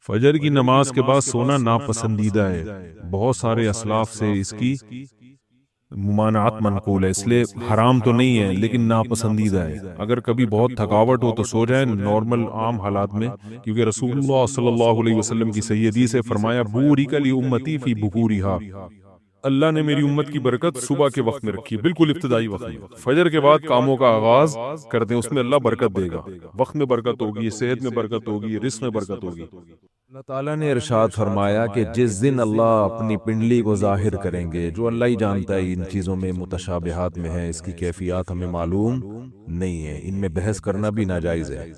فجر کی نماز کے بعد سونا ناپسندیدہ ہے، بہت سارے اسلاف سے اس کی ممانعت منقول ہے، اس لیے حرام تو نہیں ہے لیکن ناپسندیدہ ہے۔ اگر کبھی بہت تھکاوٹ ہو تو سو جائیں نارمل عام حالات میں، کیونکہ رسول اللہ صلی اللہ علیہ وسلم کی صحیح حدیث ہے، فرمایا بورک لامتی فی بکورہا، اللہ نے میری امت کی برکت صبح کے وقت میں رکھی ہے، بالکل ابتدائی وقت میں۔ فجر کے بعد کاموں کا آغاز کر دیں، اس میں اللہ برکت دے گا، وقت میں برکت ہوگی، صحت میں برکت ہوگی، رزق میں برکت ہوگی۔ اللہ تعالیٰ نے ارشاد فرمایا کہ جس دن اللہ اپنی پنڈلی کو ظاہر کریں گے، جو اللہ ہی جانتا ہے ان چیزوں میں متشابہات میں ہے، اس کی کیفیات ہمیں معلوم نہیں ہے، ان میں بحث کرنا بھی ناجائز ہے۔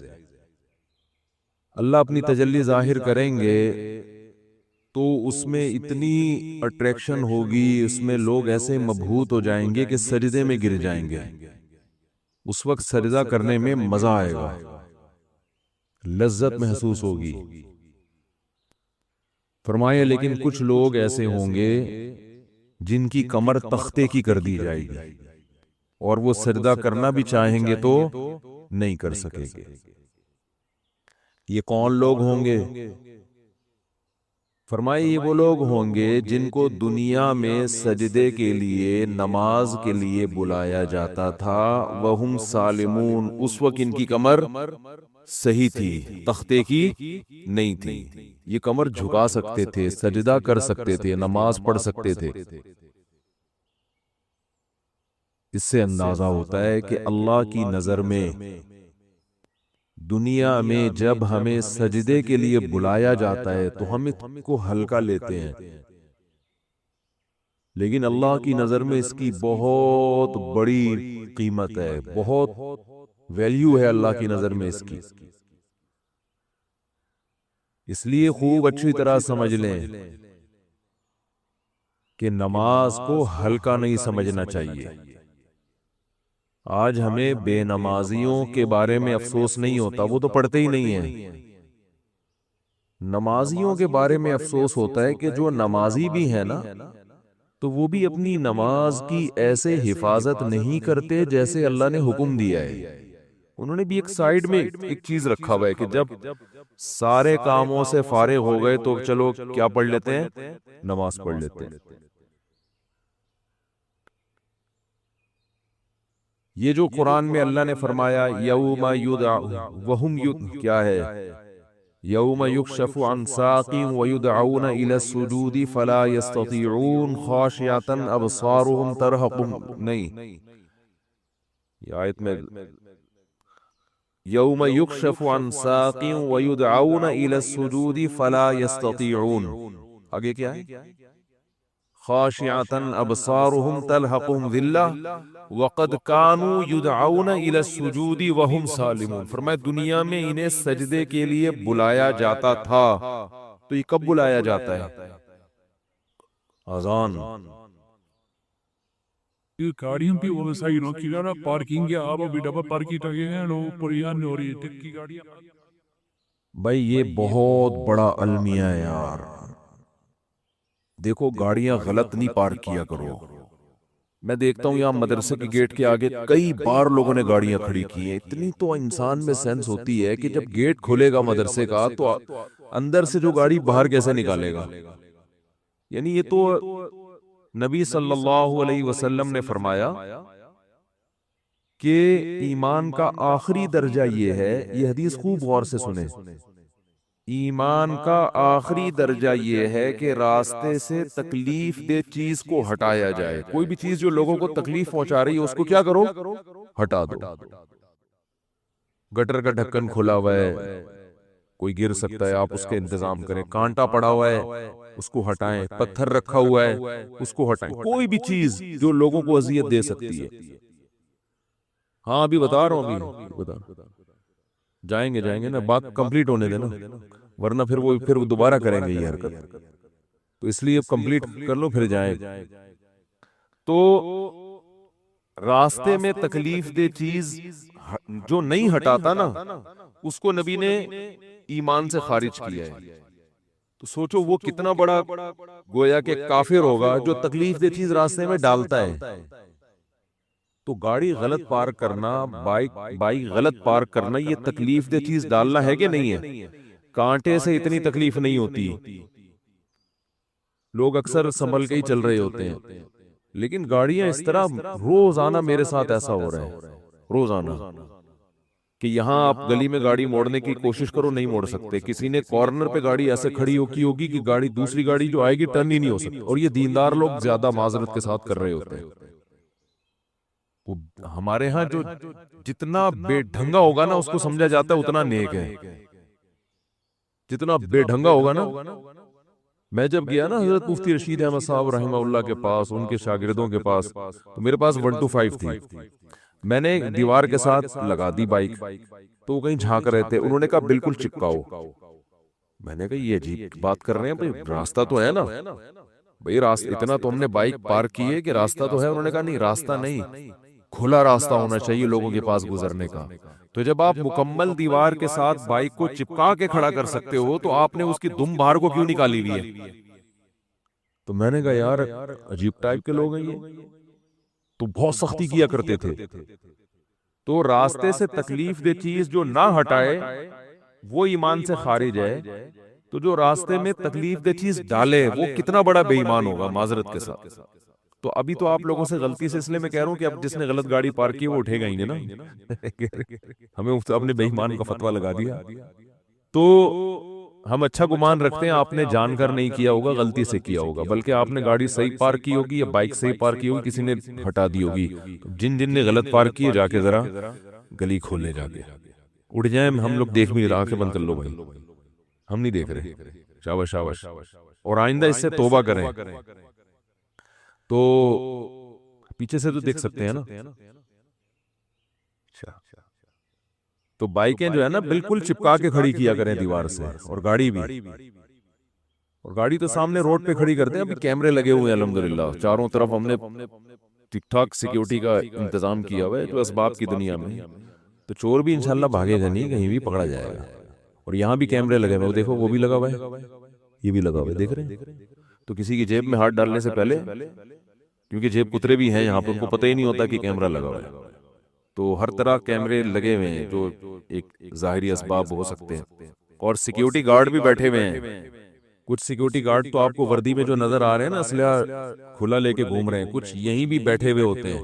اللہ اپنی تجلی ظاہر کریں گے تو اس میں اتنی اٹریکشن ہوگی، اس میں لوگ ایسے مبہوت ہو جائیں گے کہ سجدے میں گر جائیں گے۔ اس وقت سجدہ کرنے میں مزہ آئے گا، لذت محسوس ہوگی۔ فرمایا لیکن کچھ لوگ ایسے ہوں گے جن کی کمر تختے کی کر دی جائے گی، اور وہ سجدہ کرنا بھی چاہیں گے تو نہیں کر سکیں گے۔ یہ کون لوگ ہوں گے؟ فرمایا یہ وہ لوگ ہوں گے جن کو دنیا میں سجدے کے لیے، نماز کے لیے بلایا جاتا تھا، وہم سالمون، اس وقت ان کی کمر صحیح تھی، تختے کی نہیں تھی، یہ کمر جھکا سکتے تھے، سجدہ کر سکتے تھے، نماز پڑھ سکتے تھے۔ اس سے اندازہ ہوتا ہے کہ اللہ کی نظر میں دنیا میں جب ہمیں سجدے کے لیے بلایا جاتا ہے تو ہم اس کو ہلکا لیتے ہیں، لیکن اللہ کی نظر میں اس کی بہت بڑی قیمت ہے، بہت ویلیو ہے اللہ کی نظر میں اس کی۔ اس لیے خوب اچھی طرح سمجھ لیں کہ نماز کو ہلکا نہیں سمجھنا چاہیے۔ آج ہمیں بے نمازیوں کے بارے میں افسوس نہیں ہوتا، وہ تو پڑھتے ہی نہیں ہیں۔ نمازیوں کے بارے میں افسوس ہوتا ہے کہ جو نمازی بھی ہیں نا، تو وہ بھی اپنی نماز کی ایسے حفاظت نہیں کرتے جیسے اللہ نے حکم دیا ہے۔ انہوں نے بھی ایک سائیڈ میں ایک چیز رکھا ہوا ہے کہ جب سارے کاموں سے فارغ ہو گئے تو چلو کیا پڑھ لیتے ہیں؟ نماز پڑھ لیتے ہیں۔ یہ جو قرآن میں اللہ نے فرمایا یوم وہم کیا ہے، یوم یکشف عن ساق ویدعون الی السجود فلا یستطیعون خاشعۃ ابصارهم ترہقهم، نہیں، یہ آیت میں یوم یکشف عن ساق ویدعون الی السجود فلا یستطیعون، آگے کیا ہے؟ خاشعۃ ابصارهم ترہقهم ذلہ وقد كانوا يدعون الى السجود وهم سالمون۔ فرمایا دنیا میں انہیں سجدے کے لیے بلایا جاتا تھا، تو یہ کب بلایا جاتا ہے؟ اذان۔ گاڑیوں بھی وہ صحیح نو کی گاڑا پارکنگ یا آبا بھی ڈبا پارکی ٹگے ہیں لو پریان ہو رہی ہے ٹک کی گاڑیاں۔ بھائی یہ بہت بڑا المیہ ہے یار، دیکھو گاڑیاں غلط نہیں پارک کیا کرو۔ میں دیکھتا ہوں یہاں مدرسے کے گیٹ کے آگے کئی بار لوگوں نے گاڑیاں کھڑی کی ہیں۔ اتنی تو انسان میں سینس ہوتی ہے کہ جب گیٹ کھلے گا مدرسے کا تو اندر سے جو گاڑی باہر کیسے نکالے گا؟ یعنی یہ تو نبی صلی اللہ علیہ وسلم نے فرمایا کہ ایمان کا آخری درجہ یہ ہے، یہ حدیث خوب غور سے سنیں، ایمان کا آخری درجہ یہ ہے کہ راستے سے تکلیف دہ چیز کو ہٹایا جائے۔ کوئی بھی چیز جو لوگوں کو تکلیف پہنچا رہی ہے اس کو کیا کرو؟ ہٹا دو۔ گٹر کا ڈھکن کھلا ہوا ہے، کوئی گر سکتا ہے، آپ اس کے انتظام کریں۔ کانٹا پڑا ہوا ہے اس کو ہٹائیں، پتھر رکھا ہوا ہے اس کو ہٹائیں، کوئی بھی چیز جو لوگوں کو اذیت دے سکتی ہے۔ ہاں ابھی بتا رہا ہوں، ابھی جائیں گے نا، بات کمپلیٹ ہونے دینا، ورنہ پھر وہ دوبارہ کریں گے یہ حرکت، تو اس لیے اب کمپلیٹ کر لو پھر جائیں۔ تو راستے میں تکلیف دہ چیز جو نہیں ہٹاتا نا، اس کو نبی نے ایمان سے خارج کیا ہے۔ تو سوچو وہ کتنا بڑا گویا کہ کافر ہوگا جو تکلیف دہ چیز راستے میں ڈالتا ہے۔ تو گاڑی غلط پارک کرنا، بائک غلط پارک کرنا، یہ تکلیف دہ چیز ڈالنا ہے کہ نہیں ہے؟ کانٹے سے اتنی تکلیف نہیں ہوتی، لوگ اکثر سنبھل کے ہی چل رہے ہوتے ہیں، لیکن گاڑیاں اس طرح روزانہ میرے ساتھ ایسا ہو رہا ہے روزانہ کہ یہاں آپ گلی میں گاڑی موڑنے کی کوشش کرو نہیں موڑ سکتے، کسی نے کارنر پہ گاڑی ایسے کھڑی ہوگی کہ گاڑی دوسری گاڑی جو آئے گی ٹرن ہی نہیں ہو سکتی، اور یہ دیندار لوگ زیادہ معذرت کے ساتھ کر رہے ہوتے ہیں۔ ہمارے ہاں جو جتنا بے ڈھنگا ہوگا نا اس کو سمجھا جاتا ہے اتنا نیک ہے، جتنا بے ڈھنگا ہوگا نا۔ میں جب گیا نا حضرت مفتی رشید احمد صاحب رحمہ اللہ کے پاس، ان کے شاگردوں کے پاس، تو میرے پاس 125 تھی، میں نے دیوار کے ساتھ لگا دی بائک، تو وہ کہیں جھانک رہے تھے، انہوں نے کہا بالکل چپکاؤ۔ میں نے کہا یہ عجیب بات کر رہے ہیں بھائی، راستہ تو ہے نا بھائی، راستہ اتنا تو ہم نے بائک پارک کی ہے کہ راستہ تو ہے۔ انہوں نے کہا نہیں، راستہ نہیں، کھلا راستہ ہونا چاہیے لوگوں کے پاس گزرنے کا۔ تو جب آپ مکمل دیوار کے ساتھ بائک کو چپکا کے کھڑا کر سکتے ہو تو آپ نے اس کی دم باہر کو کیوں نکالی ہوئی ہے؟ تو میں نے کہا یار عجیب ٹائپ کے لوگ ہیں یہ، تو بہت سختی کیا کرتے تھے۔ تو راستے سے تکلیف دہ چیز جو نہ ہٹائے وہ ایمان سے خارج ہے، تو جو راستے میں تکلیف دہ چیز ڈالے وہ کتنا بڑا بے ایمان ہوگا معذرت کے ساتھ۔ تو ابھی تو آپ لوگوں سے غلطی سے اس لیے میں کہہ رہا ہوں کہ اب جس نے غلط گاڑی پارک کی وہ اٹھے گا ہی نہیں نا، ہمیں اپنے بے ایمان کا فتویٰ لگا دیا۔ تو ہم اچھا گمان رکھتے ہیں آپ نے جان کر نہیں کیا ہوگا، غلطی سے کیا ہوگا، بلکہ آپ نے گاڑی صحیح پارک کی ہوگی یا بائک صحیح پارک کی ہوگی، کسی نے ہٹا دی ہوگی۔ جن جن نے غلط پارک کی جا کے ذرا گلی کھولنے جا کے اڑ جائیں، ہم لوگ دیکھ بھی رہے، آنکھیں بند کر لو بھائی، ہم نہیں دیکھ رہے، شاباش شاباش، اور آئندہ اس سے توبہ کریں۔ تو پیچھے سے تو دیکھ سکتے ہیں نا، تو بائکیں جو ہے نا بالکل چپکا کے کھڑی کیا کریں دیوار سے، اور گاڑی بھی، اور گاڑی تو سامنے روڈ پہ کھڑی کرتے ہیں، ابھی کیمرے لگے ہوئے ہیں الحمدللہ چاروں طرف، ہم نے ٹھیک ٹھاک سیکیورٹی کا انتظام کیا ہوا ہے جو اسباب کی دنیا میں، تو چور بھی انشاءاللہ بھاگے گا نہیں، کہیں بھی پکڑا جائے گا۔ اور یہاں بھی کیمرے لگے ہوئے، دیکھو وہ بھی لگا ہوا ہے، یہ بھی لگا ہوا ہے، دیکھ رہے ہیں؟ تو کسی کی جیب میں ہاتھ ڈالنے سے پہلے، کیونکہ جیب کترے بھی ہیں یہاں پہ، ان کو پتہ ہی نہیں ہوتا کہ کیمرہ لگا ہوا ہے، تو ہر طرح کیمرے لگے ہوئے ہیں جو ایک ظاہری اسباب ہو سکتے ہیں، اور سیکیورٹی گارڈ بھی بیٹھے ہوئے ہیں۔ کچھ سیکیورٹی گارڈ تو آپ کو وردی میں جو نظر آ رہے ہیں نا، اسلحہ کھلا لے کے گھوم رہے ہیں، کچھ یہیں بھی بیٹھے ہوئے ہوتے ہیں،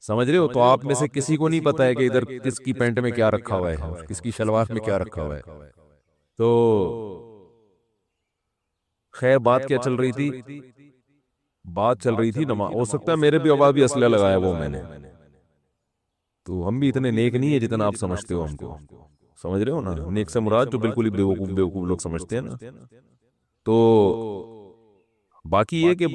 سمجھ رہے ہو؟ تو آپ میں سے کسی کو نہیں پتا ہے کہ ادھر کس کی پینٹ میں کیا رکھا ہوا ہے، کس کی شلوار میں کیا رکھا ہوا ہے۔ تو خیر بات کیا چل رہی تھی؟ بات چل رہی تھی نماز، ہو سکتا ہے میرے بھی آواز بھی اسلحہ لگایا وہ میں نے، تو ہم بھی اتنے نیک نہیں ہے جتنا آپ سمجھتے ہو ہم کو، سمجھ رہے ہو نا؟ نیک سے مراد جو بالکل ہی بیوقوف لوگ سمجھتے ہیں نا۔ تو باقی یہ کہ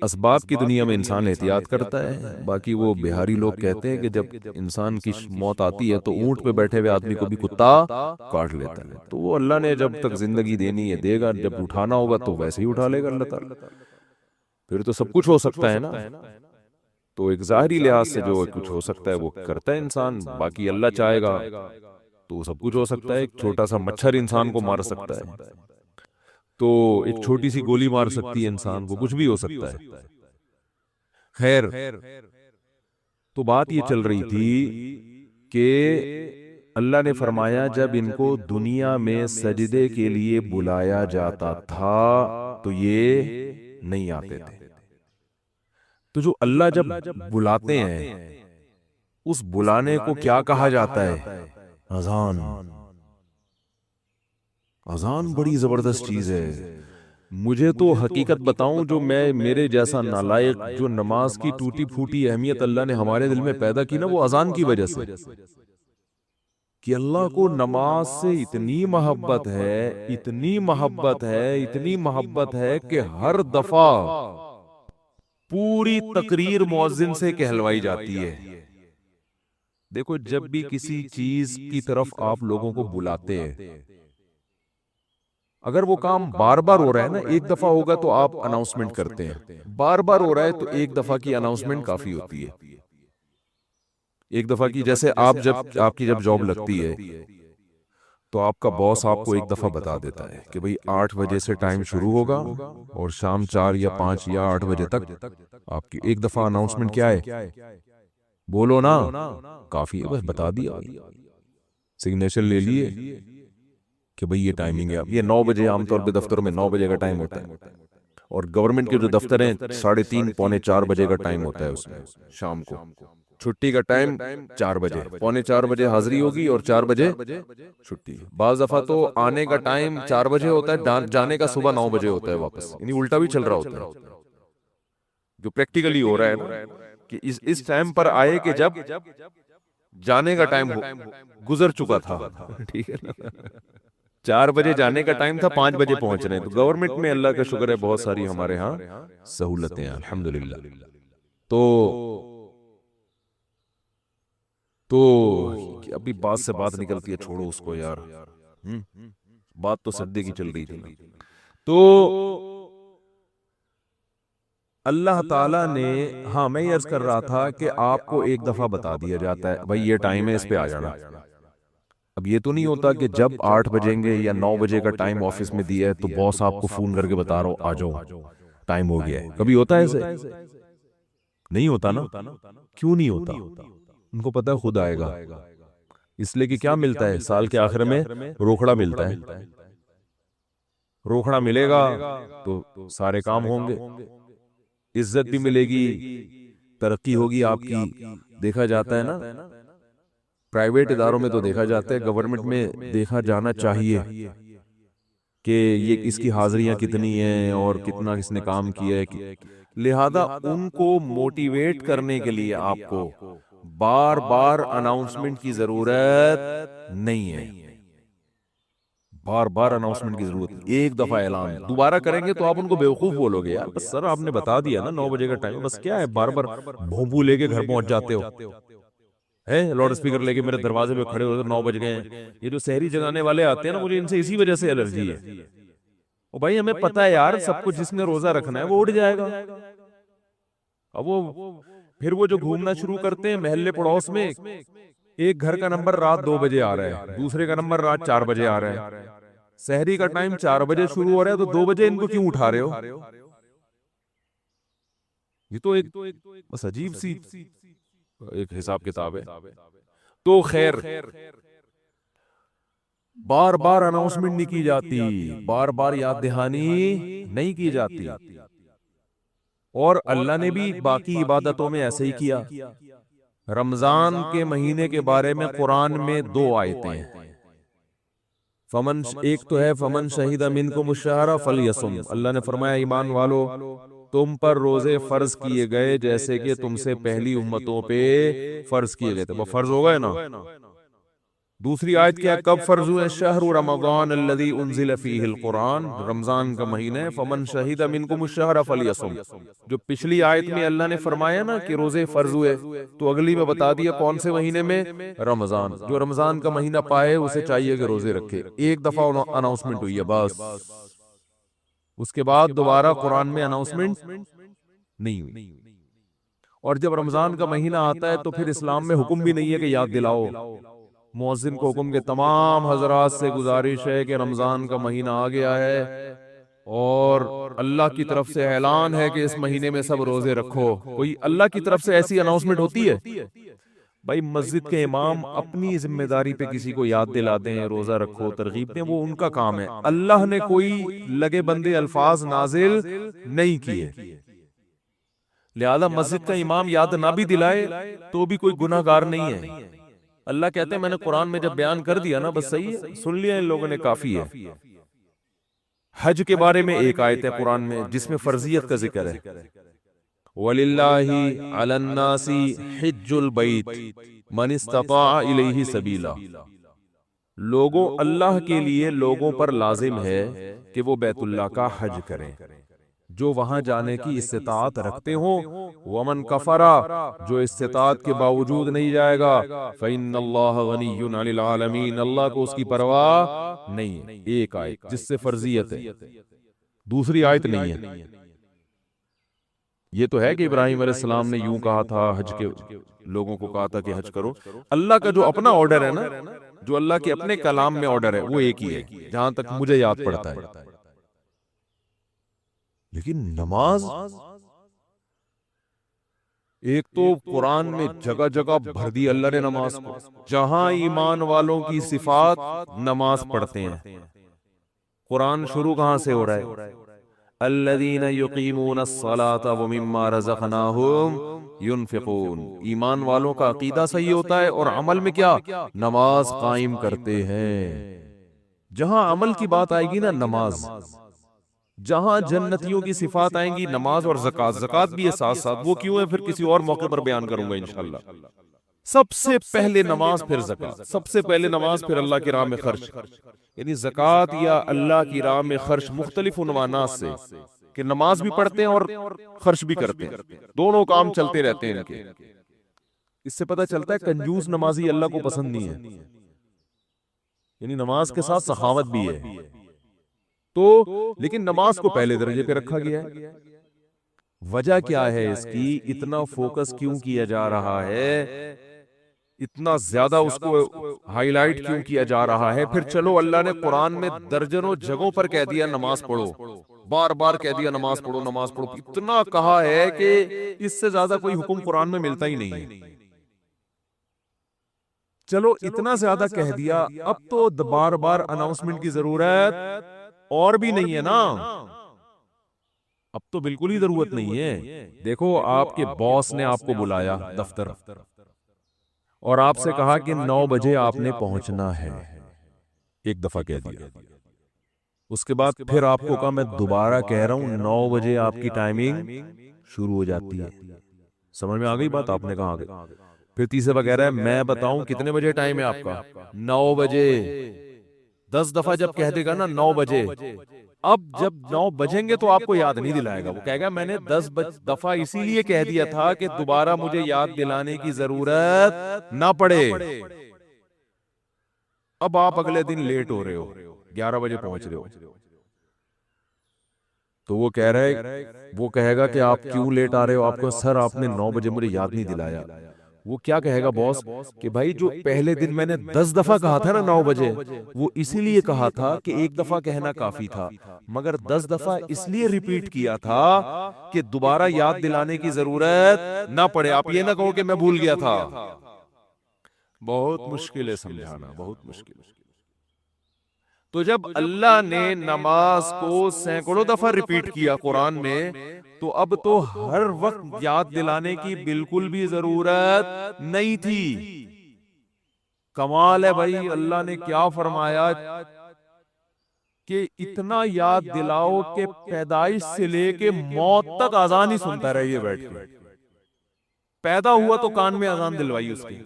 اسباب کی دنیا میں انسان احتیاط کرتا ہے، باقی وہ بہاری لوگ کہتے ہیں کہ جب انسان کی موت آتی ہے تو اونٹ پہ بیٹھے ہوئے آدمی کو بھی کتا کاٹ لیتا ہے، تو وہ اللہ نے جب تک زندگی دینی ہے دے گا، جب اٹھانا ہوگا تو ویسے ہی اٹھا لے گا اللہ تعالیٰ، پھر تو سب کچھ ہو سکتا ہے نا۔ تو ایک ظاہری لحاظ سے جو کچھ ہو سکتا ہے وہ کرتا ہے انسان، باقی اللہ چاہے گا تو سب کچھ ہو سکتا ہے۔ ایک چھوٹا سا مچھر انسان کو مار سکتا ہے، تو ایک چھوٹی سی گولی مار سکتی ہے انسان کو، کچھ بھی ہو سکتا ہے۔ خیر، تو بات یہ چل رہی تھی کہ اللہ نے فرمایا جب ان کو دنیا میں سجدے کے لیے بلایا جاتا تھا تو یہ نہیں آتے تھے۔ تو جو اللہ جب بلاتے ہیں اس بلانے کو کیا کہا جاتا ہے؟ اذان۔ اذان بڑی زبردست چیز ہے۔ مجھے تو حقیقت بتاؤں، جو میرے جیسا نالائق جو نماز کی ٹوٹی پھوٹی اہمیت اللہ نے ہمارے دل میں پیدا کی نا، وہ اذان کی وجہ سے، کہ اللہ کو نماز سے اتنی محبت ہے، اتنی محبت ہے، اتنی محبت ہے کہ ہر دفعہ پوری تقریر مؤذن سے کہلوائی جاتی ہے۔ دیکھو جب بھی کسی چیز کی طرف آپ لوگوں کو بلاتے ہیں، اگر وہ کام بار بار ہو رہا ہے نا، ایک دفعہ ہوگا تو آپ اناؤنسمنٹ کرتے ہیں، بار بار ہو رہا ہے تو ایک دفعہ کی اناؤنسمنٹ کافی ہوتی ہے۔ ایک دفعہ کی، جیسے آپ کی جب جاب لگتی ہے تو آپ کا باس آپ کو ایک دفعہ بتا دیتا ہے کہ بھئی 8 بجے سے ٹائم شروع ہوگا اور شام 4 یا 5 یا 8 بجے تک آپ کی ایک دفعہ اناؤنسمنٹ کیا ہے؟ بولو نا، کافی ہے، بس بتا دیا، سگنیچر لے لیے، کہ بھئی یہ ٹائمنگ ہے. اب یہ 9 بجے عام طور پہ دفتروں میں 9 بجے کا ٹائم ہوتا ہے, اور گورنمنٹ کے جو دفتر ہیں 3:30 پونے 4 بجے کا ٹائم ہوتا ہے اس میں شام کو. چھٹی کا ٹائم 4 بجے, پونے 4 بجے حاضری ہوگی اور 4 بجے چھٹی. بعض دفعہ تو آنے کا ٹائم 4 بجے ہوتا ہے, جانے کا صبح 9 بجے ہوتا ہے واپس, یعنی الٹا بھی چل رہا ہوتا ہے, جو پریکٹیکلی ہو رہا ہے نا کہ اس ٹائم پر آئے کہ جب جانے کا ٹائم گزر چکا تھا. ٹھیک ہے نا, 4 بجے جانے کا ٹائم تھا, 5 بجے پہنچ رہے ہیں. تو گورنمنٹ میں اللہ کا شکر ہے بہت ساری ہمارے ہاں سہولتیں ہیں الحمدللہ. تو ابھی بات سے بات نکلتی ہے, چھوڑو اس کو یار, بات تو سردی کی چل رہی تھی. تو اللہ تعالیٰ نے, ہاں میں یہ عرض کر رہا تھا کہ آپ کو ایک دفعہ بتا دیا جاتا ہے بھائی یہ ٹائم ہے, اس پہ آ جانا. اب یہ تو نہیں ہوتا کہ جب 8 بجیں گے یا 9 بجے کا ٹائم آفس میں دیا ہے تو باس آپ کو فون کر کے بتا رہا ہو آ جاؤ ٹائم ہو گیا ہے. کبھی ہوتا ہے ایسے؟ نہیں ہوتا نا. کیوں نہیں ہوتا؟ ان کو پتہ ہے خود آئے گا. اس لیے کہ کیا ملتا ہے سال کے آخر میں؟ روکھڑا ملتا ہے. روکھڑا ملے گا تو سارے کام ہوں گے, عزت بھی ملے گی, ترقی ہوگی آپ کی. دیکھا جاتا ہے نا پرائیویٹ اداروں میں, تو دیکھا جاتا ہے, گورنمنٹ میں دیکھا جانا چاہیے کہ یہ اس کی حاضریاں کتنی ہیں اور کتنا اس نے کام کیا ہے. لہذا ان کو موٹیویٹ کرنے کے لیے آپ کو بار بار اناؤنسمنٹ کی ضرورت نہیں ہے. بار بار اناؤنسمنٹ کی ضرورت نہیں. ایک دفعہ اعلان دوبارہ کریں گے تو آپ ان کو بیوقوف بولو گے, یار بس سر آپ نے بتا دیا نا 9 بجے کا ٹائم, بس کیا ہے بار بار بھونپو لے کے گھر پہنچ جاتے ہو, ہے لاؤڈ اسپیکر لے کے میرے دروازے پہ کھڑے ہو کر 9 بج گئے ہیں. یہ جو سحری جگانے والے آتے ہیں نا, مجھے ان سے اسی وجہ سے الرجی ہے. او بھائی ہمیں پتہ ہے یار, سب کچھ جس نے روزہ رکھنا ہے وہ اٹھ جائے گا. اب وہ جو گھومنا شروع کرتے ہیں محلے پڑوس میں, ایک گھر کا نمبر رات 2 بجے آ رہا ہے, دوسرے کا نمبر رات 4 بجے آ رہا ہے. سحری کا ٹائم 4 بجے شروع ہو رہا ہے تو 2 بجے ان کو کیوں اٹھا رہے ہو؟ یہ تو ایک بس عجیب سی ایک حساب کتاب ہے. تو خیر, بار بار اناؤنسمنٹ نہیں کی جاتی, بار بار یاد دہانی نہیں کی جاتی. اور اللہ نے بھی باقی عبادتوں میں ایسے ہی کیا. رمضان کے مہینے کے بارے میں قرآن میں 2 آیتیں ہیں. ایک تو ہے فمن شہید منکم الشہر فلیصم. اللہ نے فرمایا ایمان والو تم پر روزے فرض کیے گئے جیسے کہ تم سے پہلی امتوں پہ فرض کیے گئے تھے. وہ فرض ہو گئے نا. دوسری آیت کیا, کب فرض ہوئے؟ شہر رمضان الذی انزل فیہ القرآن, رمضان کا مہینہ ہے. فمن شہید منکم الشہر فلیصم. جو پچھلی آیت میں اللہ نے فرمایا نا کہ روزے فرض ہوئے, تو اگلی میں بتا دیا کون سے مہینے میں؟ رمضان. جو رمضان کا مہینہ پائے اسے چاہیے کہ روزے رکھے. ایک دفعہ اناؤنسمنٹ ہوئی ہے بس, اس کے بعد دوبارہ قرآن میں اناؤنسمنٹ نہیں ہوئی. اور جب رمضان کا مہینہ آتا ہے تو پھر اسلام میں حکم بھی نہیں ہے کہ یاد دلاؤ. مؤذن کو حکم کے تمام حضرات سے گزارش ہے کہ رمضان کا مہینہ آ گیا ہے اور اللہ کی طرف سے اعلان ہے کہ اس مہینے میں سب روزے رکھو. کوئی اللہ کی طرف سے ایسی اناؤنسمنٹ ہوتی ہے؟ بھائی مسجد کے امام اپنی ذمہ داری پہ کسی کو یاد دلاتے ہیں روزہ رکھو, ترغیب دیں, وہ ان کا کام ہے. اللہ نے کوئی لگے بندے الفاظ نازل نہیں کیے. لہذا مسجد کا امام یاد نہ بھی دلائے تو بھی کوئی گناہ گار نہیں ہے. اللہ کہتے ہیں میں نے قرآن میں جب بیان کر دیا نا بس صحیح ہے, سن لیا ان لوگوں نے, کافی ہے. حج کے بارے میں ایک آیت ہے قرآن میں جس میں فرضیت کا ذکر ہے. وَلِلَّهِ عَلَى النَّاسِ حِجُّ الْبَيْتِ مَنِ اسْتَطَاعَ إِلَيْهِ سَبِيلًا. لوگوں, اللہ کے لیے لوگوں پر لازم ہے کہ وہ بیت اللہ کا حج کریں جو وہاں جانے کی استطاعت رکھتے ہوں. ومن کفرا, جو استطاعت کے باوجود نہیں جائے گا, فإن اللہ غنی عن العالمین, اللہ کو اس کی پرواہ نہیں ہے. ایک آیت جس سے فرضیت ہے, دوسری آیت نہیں ہے. یہ تو ہے کہ ابراہیم علیہ السلام نے یوں کہا تھا, حج کے لوگوں کو کہا تھا کہ حج کرو. اللہ کا جو اپنا آرڈر ہے نا, جو اللہ کے اپنے کلام میں آرڈر ہے وہ ایک ہی ہے جہاں تک مجھے یاد پڑتا ہے. لیکن نماز ایک تو قرآن میں جگہ جگہ بھر دی اللہ نے نماز کو، جہاں ایمان والوں کی صفات نماز پڑھتے ہیں۔ قرآن شروع کہاں سے ہو رہا ہے؟ الذین یقیمون الصلاۃ ومما رزقناہم ینفقون۔ ایمان والوں کا عقیدہ صحیح ہوتا ہے اور عمل میں کیا؟ نماز قائم کرتے ہیں۔ جہاں عمل کی بات آئے گی نا، نماز، جہاں جنتیوں کی صفات آئیں گی، نماز اور زکوٰۃ۔ زکوٰۃ بھی ہے ساتھ ساتھ، وہ کیوں ہے پھر کسی اور موقع پر بیان کروں گا انشاءاللہ۔ سب سے پہلے نماز پھر زکوٰۃ، سب سے پہلے نماز پھر اللہ کی راہ میں خرچ، یعنی زکوٰۃ یا اللہ کی راہ میں خرچ مختلف عنوانات سے، کہ نماز بھی پڑھتے ہیں اور خرچ بھی کرتے ہیں، دونوں کام چلتے رہتے ہیں ان کے۔ اس سے پتہ چلتا ہے کنجوس نمازی اللہ کو پسند نہیں ہے، یعنی نماز کے ساتھ سخاوت بھی ہے تو، لیکن نماز کو پہلے درجے پہ رکھا گیا ہے۔ وجہ کیا ہے اس کی؟ اتنا فوکس کیوں کیا جا رہا ہے، اتنا زیادہ اس کو ہائی لائٹ کیوں کیا جا رہا ہے؟ پھر چلو اللہ نے قرآن میں درجنوں جگہوں پر کہہ دیا نماز پڑھو، بار بار کہہ دیا نماز پڑھو نماز پڑھو، اتنا کہا ہے کہ اس سے زیادہ کوئی حکم قرآن میں ملتا ہی نہیں ہے۔ چلو اتنا زیادہ کہہ دیا، اب تو بار بار اناؤنسمنٹ کی ضرورت اور بھی نہیں ہے نا، اب تو بالکل ہی ضرورت نہیں ہے۔ دیکھو آپ کے باس نے آپ کو بلایا دفتر اور آپ سے کہا کہ 9 بجے آپ نے پہنچنا ہے، ایک دفعہ کہہ دیا، اس کے بعد پھر آپ کو کہا میں دوبارہ کہہ رہا ہوں 9 بجے آپ کی ٹائمنگ شروع ہو جاتی ہے۔ سمجھ میں آ گئی بات؟ آپ نے کہا آگے، پھر تیسرے بار کہہ رہا ہے میں بتاؤں کتنے بجے ٹائم ہے آپ کا؟ 9 بجے۔ 10 دفعہ جب کہہ دے گا نا 9 بجے، اب جب 9 بجیں گے تو آپ کو یاد نہیں دلائے گا، وہ کہے گا میں نے 10 دفعہ اسی لیے کہہ دیا تھا کہ دوبارہ مجھے یاد دلانے کی ضرورت نہ پڑے۔ اب آپ اگلے دن لیٹ ہو رہے ہو، 11 بجے پہنچ رہے ہو، تو وہ کہہ رہے، وہ کہے گا کہ آپ کیوں لیٹ آ رہے ہو؟ آپ کو سر آپ نے 9 بجے مجھے یاد نہیں دلایا۔ وہ کیا کہے گا باس کہ بھائی جو پہلے دن میں نے 10 دفعہ کہا تھا نا 9 بجے، وہ اسی لیے کہا تھا کہ ایک دفعہ کہنا کافی تھا، مگر 10 دفعہ اس لیے ریپیٹ کیا تھا کہ دوبارہ یاد دلانے کی ضرورت نہ پڑے۔ آپ یہ نہ کہو کہ میں بھول گیا تھا۔ بہت مشکل ہے سمجھانا، بہت مشکل ہے۔ تو جب اللہ نے نماز کو سینکڑوں دفعہ ریپیٹ کیا قرآن میں، تو اب تو ہر وقت یاد دلانے کی بالکل بھی ضرورت نہیں تھی۔ کمال ہے بھائی، اللہ نے کیا فرمایا کہ اتنا یاد دلاؤ کہ پیدائش سے لے کے موت تک اذان ہی سنتا رہیے بیٹھ کے۔ پیدا ہوا تو کان میں اذان دلوائی اس کی،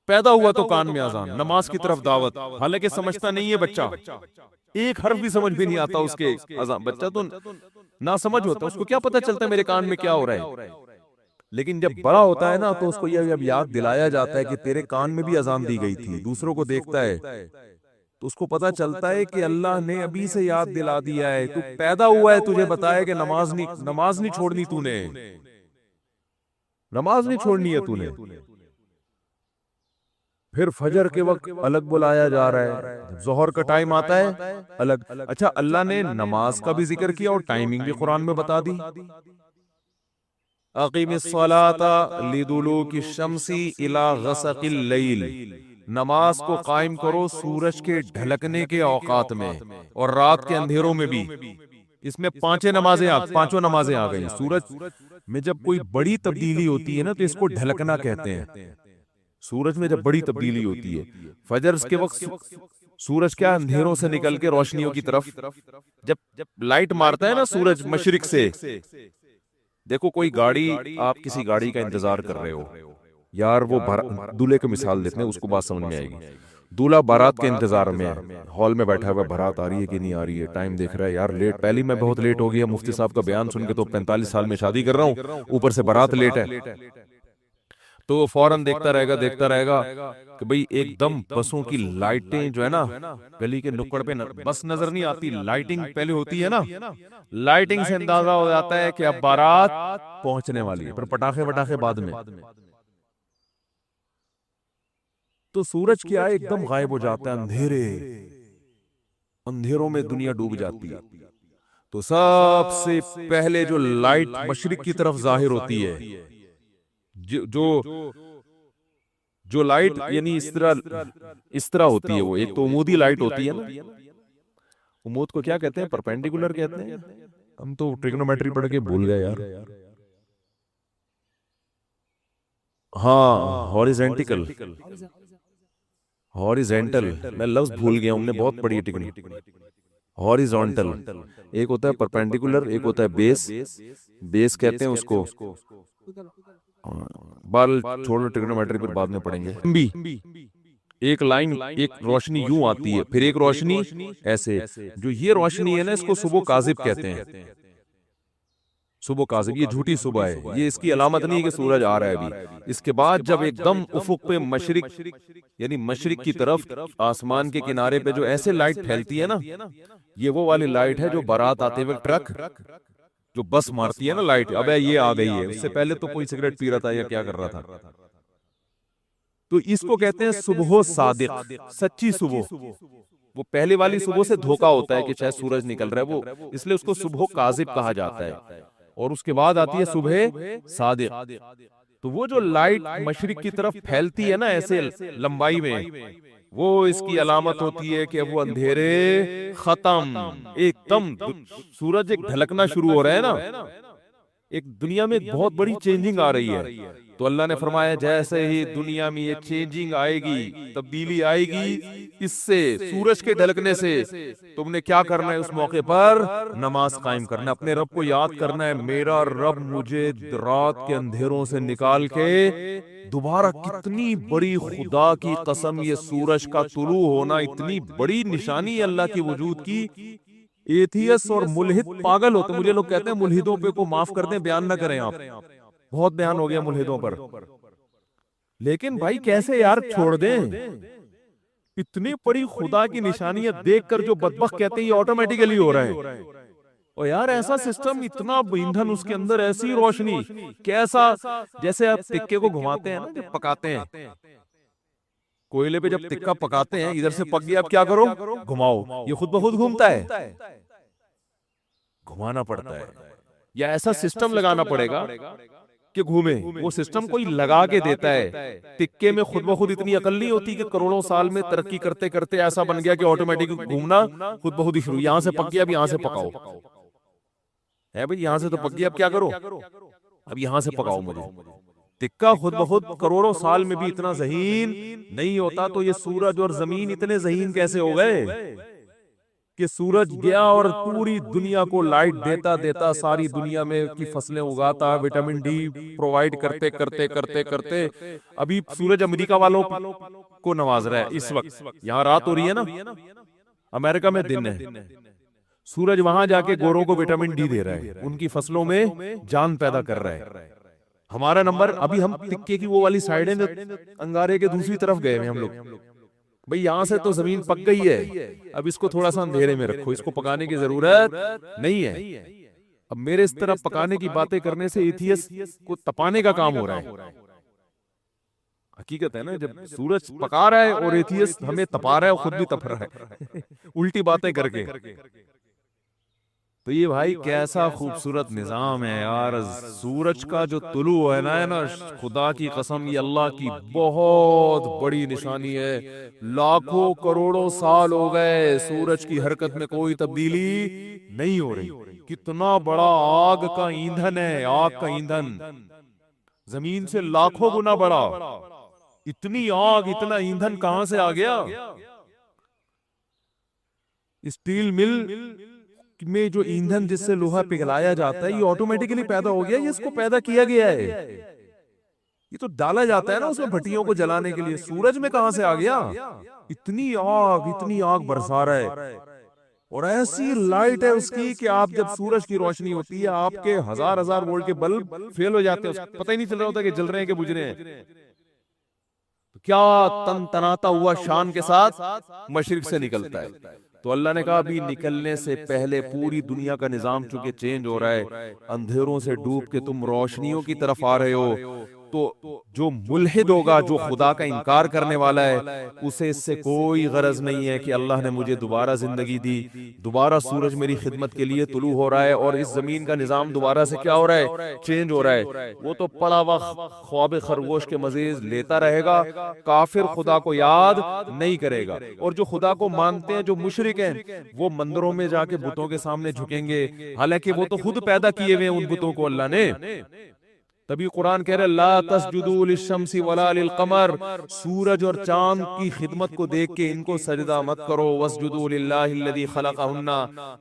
پیدا ہوا تو کان میں اذان، نماز کی طرف دعوت، حالانکہ سمجھتا نہیں ہے بچہ، ایک حرف بھی سمجھ بھی نہیں آتا اس کے اذان، بچہ تو نہ سمجھ ہوتا، اس کو کیا پتا چلتا ہے میرے کان میں کیا ہو رہا ہے؟ لیکن جب بڑا ہوتا ہے نا تو اس کو یہ جب یاد دلایا جاتا ہے کہ تیرے کان میں بھی اذان دی گئی تھی، دوسروں کو دیکھتا ہے تو اس کو پتا چلتا ہے کہ اللہ نے ابھی سے یاد دلا دیا ہے، تو پیدا ہوا ہے تجھے بتایا کہ نماز نہیں چھوڑنی، تو نے نماز نہیں چھوڑنی ہے تو نے۔ پھر فجر کے وقت الگ بلایا جا رہا ہے، ظہر کا ٹائم آتا ہے الگ۔ اچھا اللہ نے نماز کا بھی ذکر کیا اور ٹائمنگ بھی قرآن میں بتا دی۔ اقیم الصلاۃ لدلوک الشمس الی غسق اللیل، نماز کو قائم کرو سورج کے ڈھلکنے کے اوقات میں اور رات کے اندھیروں میں بھی۔ اس میں پانچوں نمازیں آ گئی۔ سورج میں جب کوئی بڑی تبدیلی ہوتی ہے نا تو اس کو ڈھلکنا کہتے ہیں۔ سورج میں جب بڑی تبدیلی ہوتی ہے، فجر کے وقت سورج کیا اندھیروں سے نکل کے روشنیوں کی طرف جب لائٹ مارتا ہے نا سورج مشرق سے، دیکھو کوئی گاڑی، آپ کسی گاڑی کا انتظار کر رہے ہو یار، وہ دولہے کی مثال دیتے ہیں، اس کو بات سمجھ میں آئے گی۔ دولہا بارات کے انتظار میں ہال میں بیٹھا ہوا، بارات آ رہی ہے کہ نہیں آ رہی ہے، ٹائم دیکھ رہا ہے یار لیٹ، پہلی میں بہت لیٹ ہو گیا، مفتی صاحب کا بیان سن کے تو 45 سال میں شادی کر رہا ہوں، اوپر سے بارات لیٹ ہے، تو وہ فوراً دیکھتا رہے گا کہ بھئی ایک دم بسوں کی لائٹیں جو ہے نا گلی کے نکڑ پہ بس نظر نہیں آتی، لائٹنگ پہلے ہوتی ہے نا، لائٹنگ سے اندازہ ہو جاتا ہے کہ اب بارات پہنچنے والی ہے، پر پٹاخے بعد میں۔ تو سورج کیا ہے ایک دم غائب ہو جاتا ہے، اندھیروں میں دنیا ڈوب جاتی ہے۔ تو سب سے پہلے جو لائٹ مشرق کی طرف ظاہر ہوتی ہے، جو لائٹ یعنی اس طرح ہوتی ہے، وہ ایک تو عمودی لائٹ ہوتی ہے نا، عمود کو کیا کہتے ہیں؟ پرپینڈیکولر کہتے ہیں، ہم تو ٹریگنومیٹری پڑھ کے بھول گئے یار. ہاں ہاریزونٹل، ہاریزونٹل میں لفظ بھول گیا ہوں، نے بہت پڑھی ہے ٹیکنیک. ہاریزونٹل ایک ہوتا ہے پرپینڈیکولر، ایک ہوتا ہے بیس کہتے ہیں اس کو. بال چھوڑو، ٹریگنومیٹری پر بعد میں پڑھیں گے. ایک لائن، ایک روشنی یوں آتی ہے، پھر ایک روشنی ایسے. جو یہ روشنی ہے نا، اس کو صبح کاذب کہتے ہیں. صبح کاذب، یہ جھوٹی صبح ہے، یہ اس کی علامت نہیں ہے کہ سورج آ رہا ہے ابھی. اس کے بعد جب ایک دم افق پہ مشرق یعنی مشرق کی طرف آسمان کے کنارے پہ جو ایسے لائٹ پھیلتی ہے نا، یہ وہ والی لائٹ ہے جو بارات آتے ہوئے ٹرک جو بس مارتی ہے نا لائٹ، اب یہ آ گئی ہے. اس سے پہلے تو کوئی سگریٹ پی رہا تھا یا کیا کر رہا تھا. تو اس کو کہتے ہیں صبح صادق، سچی صبح. وہ پہلے والی صبح سے دھوکا ہوتا ہے کہ شاید سورج نکل رہا ہے، وہ اس لیے اس کو صبح کاذب کہا جاتا ہے. اور اس کے بعد آتی ہے صبح صادق. تو وہ جو لائٹ مشرق کی طرف پھیلتی ہے نا ایسے لمبائی میں، وہ اس کی علامت ہوتی ہے کہ وہ اندھیرے ختم. ایک دم سورج ایک ڈھلکنا شروع ہو رہا ہے نا، ایک دنیا میں بہت بڑی چینجنگ آ رہی ہے. تو اللہ نے فرمایا جیسے ہی دنیا میں یہ چینجنگ آئے گی، تبدیلی آئے گی اس سے، سورج کے ڈھلکنے سے، تم نے کیا کرنا ہے اس موقع پر؟ نماز قائم کرنا ہے، اپنے رب کو یاد کرنا ہے. میرا رب مجھے رات کے اندھیروں سے نکال کے دوبارہ، کتنی بڑی خدا کی قسم، یہ سورج کا طلوع ہونا اتنی بڑی نشانی ہے اللہ کی وجود کی. ایتھیس اور ملحد پاگل ہوتے، مجھے لوگ کہتے ہیں ملحدوں پہ کو معاف کر دیں، بیان نہ کریں آپ، بہت بیان ہو گیا ملحدوں پر. لیکن بھائی کیسے یار چھوڑ دیں؟ اتنی بڑی خدا کی نشانیاں دیکھ کر جو بدبخت کہتے ہیں یہ آٹومیٹیکلی ہو رہا ہے. اور یار ایسا سسٹم، اتنا ایندھن اس کے اندر، ایسی روشنی، کیسا جیسے آپ تکے کو گھماتے ہیں نا جب پکاتے ہیں، کوئلے پہ جب تکا پکاتے ہیں، ادھر سے پک گیا، اب کیا کرو؟ گھماؤ، یہ خود بخود گھومتا ہے. گھمانا پڑتا ہے، یا ایسا سسٹم لگانا پڑے گا کہ گھومے. وہ سسٹم کوئی لگا کے دیتا ہے. تکے میں خود بخود اتنی عقل نہیں ہوتی کہ کروڑوں سال میں ترقی کرتے کرتے ایسا بن گیا کہ آٹومیٹک گھومنا خود بخود ہی شروع. یہاں سے پک گیا، اب یہاں سے پکاؤ ہے بھائی، یہاں سے تو پک گیا، اب کیا کرو؟ اب یہاں سے پکاؤ مجھے. تکا خود بخود کروڑوں سال میں بھی اتنا ذہین نہیں ہوتا، تو یہ سورج اور زمین اتنے ذہین کیسے ہو گئے کہ سورج گیا اور پوری دنیا کو لائٹ دیتا دیتا، ساری دنیا میں کی فصلیں اگاتا، وٹامن ڈی پرووائیڈ کرتے کرتے کرتے کرتے ابھی سورج امریکہ والوں کو نواز رہا ہے. اس وقت یہاں رات ہو رہی ہے نا، امریکہ میں دن ہے. سورج وہاں جا کے گوروں کو وٹامن ڈی دے رہا ہے، ان کی فصلوں میں جان پیدا کر رہا ہے. ہمارا نمبر، ابھی ہم تکے کی وہ والی سائڈ ہے، انگارے کے دوسری طرف گئے ہیں ہم لوگ. بھئی یہاں سے تو زمین پک گئی ہے، اب اس کو تھوڑا سا اندھیرے میں رکھو، اس کو پکانے کی ضرورت نہیں ہے. اب میرے اس طرح پکانے کی باتیں کرنے سے ایتھیس کو تپانے کا کام ہو رہا ہے. حقیقت ہے نا، جب سورج پکا رہا ہے اور ایتھیس ہمیں تپا رہا ہے، خود بھی تپ رہا ہے الٹی باتیں کر کے. تو یہ بھائی کیسا خوبصورت نظام ہے یار. سورج کا جو طلوع ہے نا، خدا کی قسم یہ اللہ کی بہت بڑی نشانی ہے. لاکھوں کروڑوں سال ہو گئے سورج کی حرکت میں کوئی تبدیلی نہیں ہو رہی. کتنا بڑا آگ کا ایندھن ہے، آگ کا ایندھن زمین سے لاکھوں گنا بڑا. اتنی آگ، اتنا ایندھن کہاں سے آ گیا؟ اسٹیل مل میں جو ایندھن جس سے لوہا پگھلایا جاتا ہے، یہ آٹومیٹکلی پیدا ہو گیا، یہ اس کو پیدا کیا گیا ہے. یہ تو ڈالا جاتا ہے نا اس میں بھٹیوں کو جلانے کے لیے. سورج میں کہاں سے آ گیا؟ اتنی آگ برسا رہا ہے، اور ایسی لائٹ ہے اس کی کہ آپ جب سورج کی روشنی ہوتی ہے، آپ کے ہزار وولٹ کے بلب فیل ہو جاتے ہیں، پتہ ہی نہیں چل رہا ہوتا کہ جل رہے ہیں کہ بجھ رہے ہیں. کیا تن تناتا ہوا شان کے ساتھ مشرق سے نکلتا ہے. تو اللہ نے کہا ابھی نکلنے سے پہلے پوری دنیا کا نظام چونکہ چینج ہو رہا ہے، اندھیروں سے ڈوب کے تم روشنیوں کی طرف آ رہے ہو. تو جو ملحد ہوگا، جو خدا کا انکار کرنے والا ہے، اسے اس سے کوئی غرض نہیں ہے کہ اللہ نے مجھے دوبارہ زندگی دی، دوبارہ سورج میری خدمت کے لیے طلوع ہو رہا ہے اور اس زمین کا نظام دوبارہ سے کیا ہو رہا ہے، چینج ہو رہا ہے۔ وہ تو پڑا وقت خواب خرگوش کے مزید لیتا رہے گا، کافر خدا کو یاد نہیں کرے گا۔ اور جو خدا کو مانتے ہیں، جو مشرک ہیں، وہ مندروں میں جا کے بتوں کے سامنے جھکیں گے، حالانکہ وہ تو خود پیدا کیے ہوئے ہیں ان بتوں کو اللہ نے۔ تبھی قرآن کہہ رہا ہے لا تسجدوا للشمس ولا للقمر، سورج اور چاند کی خدمت کو دیکھ کے ان کو سجدہ مت کرو، واسجدوا للہ الذی خلقہن،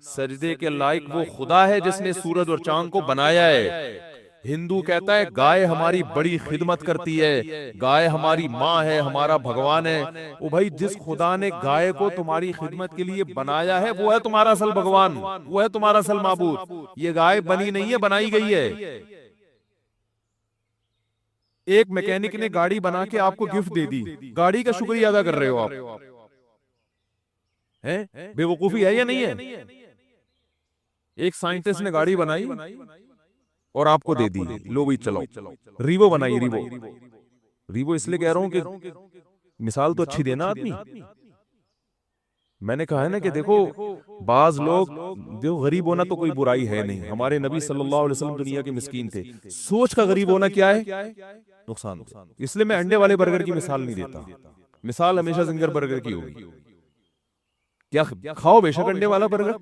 سجدے کے لائق وہ خدا ہے جس نے سورج اور چاند کو بنایا ہے۔ ہندو کہتا ہے گائے ہماری بڑی خدمت کرتی ہے، گائے ہماری ماں ہے، ہمارا بھگوان ہے۔ او بھائی، جس خدا نے گائے کو تمہاری خدمت کے لیے بنایا ہے وہ ہے تمہارا اصل بھگوان، وہ ہے تمہارا اصل معبود۔ یہ گائے بنی نہیں ہے، بنائی گئی ہے۔ ایک میکینک نے گاڑی بنا کے آپ کو گفٹ دے دی، گاڑی کا شکریہ ادا کر رہے ہو آپ؟ بے وقوفی ہے یا نہیں ہے؟ ایک سائنٹسٹ نے گاڑی بنائی اور آپ کو دے دی، لو بھی چلو۔ ریوو بنائی، ریوو اس لیے کہہ رہا ہوں کہ مثال تو اچھی دینا آدمی۔ میں نے کہا ہے نا کہ دیکھو بعض لوگ جو غریب ہونا تو کوئی برائی ہے نہیں، ہمارے نبی صلی اللہ علیہ وسلم دنیا کے مسکین تھے۔ سوچ کا غریب ہونا کیا ہے؟ نقصان۔ اس لیے میں انڈے والے برگر کی مثال نہیں دیتا، مثال ہمیشہ زنگر برگر کی ہوگی۔ کیا کھاؤ بے شک انڈے والا برگر،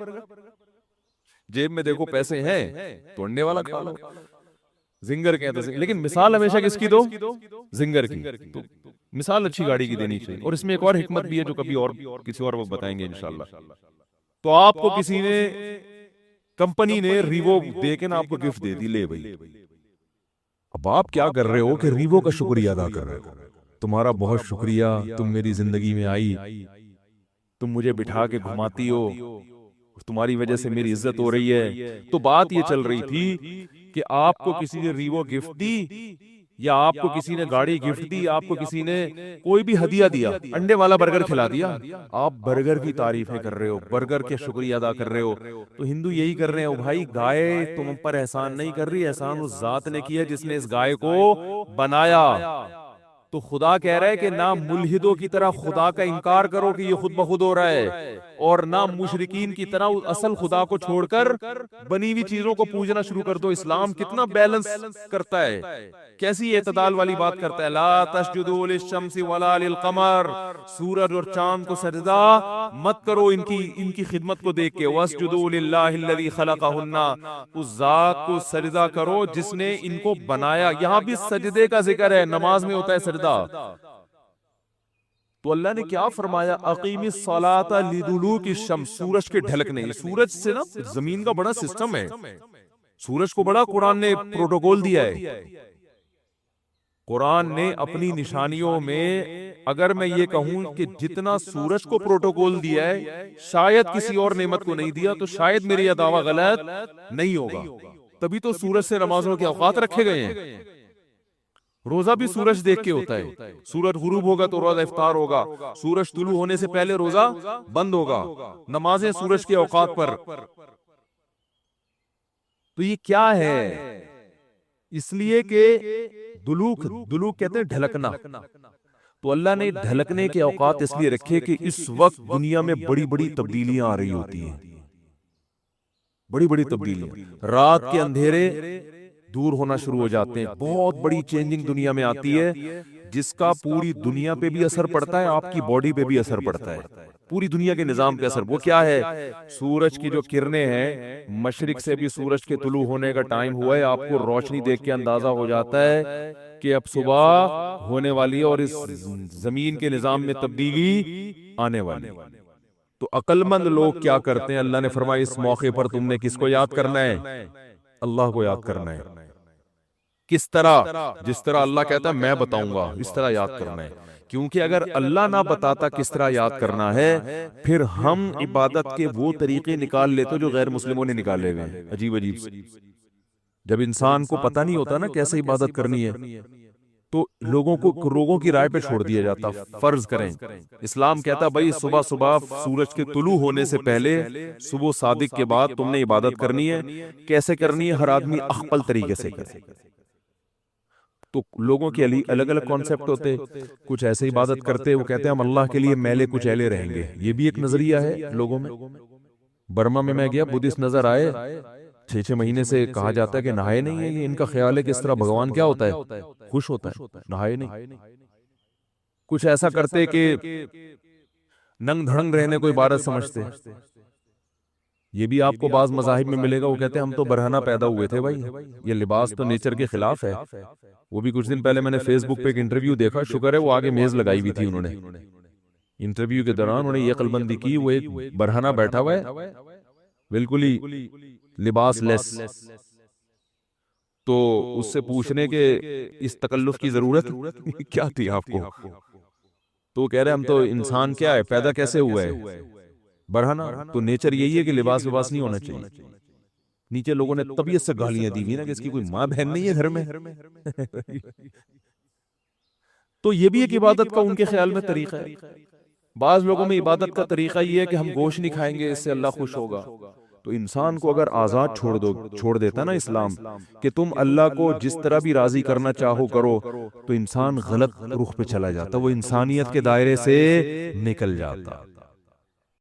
جیب میں دیکھو پیسے ہیں تو انڈے والا کھا لو، زنگر کہتے ہیں، لیکن مثال ہمیشہ کس کی دو؟ زنگر کی۔ تو مثال اچھی گاڑی کی دینی چاہیے۔ اور اس میں ایک اور حکمت بھی ہے جو کبھی اور کسی اور وقت بتائیں گے انشاءاللہ۔ تو آپ کو کسی نے، کمپنی نے ریوو دے کے نا آپ کو گفٹ دے دی، لے بھائی۔ اب آپ کیا کر رہے ہو کہ ریوو کا شکریہ ادا کر رہے ہو، تمہارا بہت شکریہ، تم میری زندگی میں آئی، تم مجھے بٹھا کے گھماتی ہو، تمہاری وجہ سے میری عزت ہو رہی ہے۔ تو بات یہ چل رہی تھی کہ آپ کو کسی نے ریوو گفٹ دی، یا آپ کو کسی نے گاڑی گفٹ دی، آپ کو کسی نے کوئی بھی ہدیہ دیا، انڈے والا برگر کھلا دیا، آپ برگر کی تعریفیں کر رہے ہو، برگر کے شکریہ ادا کر رہے ہو۔ تو ہندو یہی کر رہے ہیں، بھائی گائے تم پر احسان نہیں کر رہی، احسان اس ذات نے کیا جس نے اس گائے کو بنایا۔ تو خدا کہہ رہا ہے کہ نہ ملحدوں کی طرح خدا کا انکار کرو کہ یہ خود بخود ہو رہا ہے، اور نہ مشرکین کی طرح اصل خدا کو چھوڑ کر بنی ہوئی چیزوں کو پوجنا شروع کر دو۔ اسلام کتنا بیلنس کرتا ہے، کیسی اعتدال والی بات کرتا ہے۔ لا تسجدوا للشمس ولا للقمر، سورج اور چاند کو سجدہ مت کرو ان کی خدمت کو دیکھ کے۔ واسجدوا للہ الذی خلقہن، اس ذات کو سجدہ کرو جس نے ان کو بنایا۔ یہاں بھی سجدے کا ذکر ہے، نماز میں ہوتا ہے سجدہ۔ تو اللہ نے کیا فرمایا؟ اقیم الصلاۃ لدلوک الشمس، سورج کے ڈھلکنے۔ سورج سے نا زمین کا بڑا سسٹم ہے، سورج کو بڑا قرآن نے پروٹوکول دیا ہے۔ قرآن نے اپنی نشانیوں میں، اگر میں یہ کہوں کہ جتنا سورج کو پروٹوکول دیا ہے شاید کسی اور نعمت کو نہیں دیا، تو شاید میری یہ دعویٰ غلط نہیں ہوگا۔ تبھی تو سورج سے نمازوں کے اوقات رکھے گئے ہیں۔ روزہ بھی سورج دیکھ کے ہوتا ہے، سورج غروب ہوگا تو روزہ افطار ہوگا، سورج طلوع ہونے سے پہلے روزہ بند ہوگا، نمازیں سورج کے اوقات پر۔ تو یہ کیا ہے؟ اس لیے کہ دلوک کہتے ہیں ڈھلکنا۔ تو اللہ نے ڈھلکنے کے اوقات اس لیے رکھے کہ اس وقت دنیا میں بڑی بڑی تبدیلیاں آ رہی ہوتی ہیں، بڑی بڑی تبدیلیاں۔ رات کے اندھیرے دور ہونا شروع ہو جاتے ہیں، بہت بڑی چینجنگ دنیا میں آتی ہے جس کا پوری دنیا پہ بھی اثر پڑتا ہے، آپ کی باڈی پہ بھی اثر پڑتا ہے، پوری دنیا کے نظام پہ اثر۔ وہ کیا ہے؟ سورج کی جو کرنیں ہیں، مشرق سے بھی سورج کے طلوع ہونے کا ٹائم ہوا ہے، آپ کو روشنی دیکھ کے اندازہ ہو جاتا ہے کہ اب صبح ہونے والی ہے اور اس زمین کے نظام میں تبدیلی آنے والی۔ تو عقل مند لوگ کیا کرتے ہیں؟ اللہ نے فرمایا اس موقع پر تم نے کس کو یاد کرنا ہے؟ اللہ کو یاد کرنا ہے۔ کس طرح؟ جس طرح اللہ کہتا ہے میں بتاؤں گا، اس طرح یاد کرنا ہے۔ کیونکہ اگر اللہ نہ بتاتا کس طرح یاد کرنا ہے، پھر ہم عبادت کے وہ طریقے نکال لیتے جو غیر مسلموں نے نکالے ہوئے ہیں، عجیب عجیب سے۔ جب انسان کو پتہ نہیں ہوتا نا کیسے عبادت کرنی ہے، تو لوگوں کی رائے پہ چھوڑ دیا جاتا۔ فرض کریں اسلام کہتا بھائی صبح سورج کے طلوع ہونے سے پہلے، صبح صادق کے بعد تم نے عبادت کرنی ہے۔ کیسے کرنی ہے؟ ہر آدمی اخپل طریقے سے کرے۔ تو لوگوں کے الگ الگ کانسیپٹ ہوتے، کچھ ایسے عبادت کرتے وہ کہتے ہیں ہم اللہ کے لیے میلے کچیلے رہیں گے، یہ بھی ایک نظریہ ہے لوگوں میں۔ برما میں گیا، بدھسٹ نظر آئے، 6 مہینے سے کہا جاتا ہے کہ نہائے نہیں ہیں، یہ ان کا خیال ہے کہ اس طرح بھگوان کیا ہوتا ہے، خوش ہوتا ہے، نہائے نہیں۔ کچھ ایسا کرتے کہ ننگ دھڑنگ رہنے کو عبادت سمجھتے، یہ بھی آپ کو بعض مذاہب میں ملے گا، وہ کہتے ہیں ہم تو برہنہ پیدا ہوئے تھے بھائی، یہ لباس تو نیچر کے خلاف ہے۔ وہ بھی کچھ دن پہلے میں نے فیس بک پہ ایک انٹرویو دیکھا، شکر ہے وہ آگے میز لگائی ہوئی تھی انہوں نے، انٹرویو کے دوران انہوں نے یہ عقل بندی کی، وہ ایک برہنہ بیٹھا ہوا ہے بالکل ہی لباس لیس، تو اس سے پوچھنے کے اس تکلف کی ضرورت کیا تھی آپ کو، تو وہ کہہ رہے ہم تو انسان کیا ہے، پیدا کیسے ہوا ہے برہنہ، تو نیچر یہی ہے کہ لباس وباس نہیں ہونا چاہیے۔ نیچے لوگوں نے طبیعت سے گالیاں دی ہوئی نا کہ اس کی کوئی ماں بہن نہیں ہے گھر میں تو یہ بھی ایک عبادت کا ان کے خیال میں طریقہ ہے۔ بعض لوگوں میں عبادت کا طریقہ یہ ہے کہ ہم گوشت نہیں کھائیں گے، اس سے اللہ خوش ہوگا۔ تو انسان کو اگر آزاد چھوڑ دیتا نا اسلام کہ تم اللہ کو جس طرح بھی راضی کرنا چاہو کرو، تو انسان غلط رخ پہ چلا جاتا، وہ انسانیت کے دائرے سے نکل جاتا۔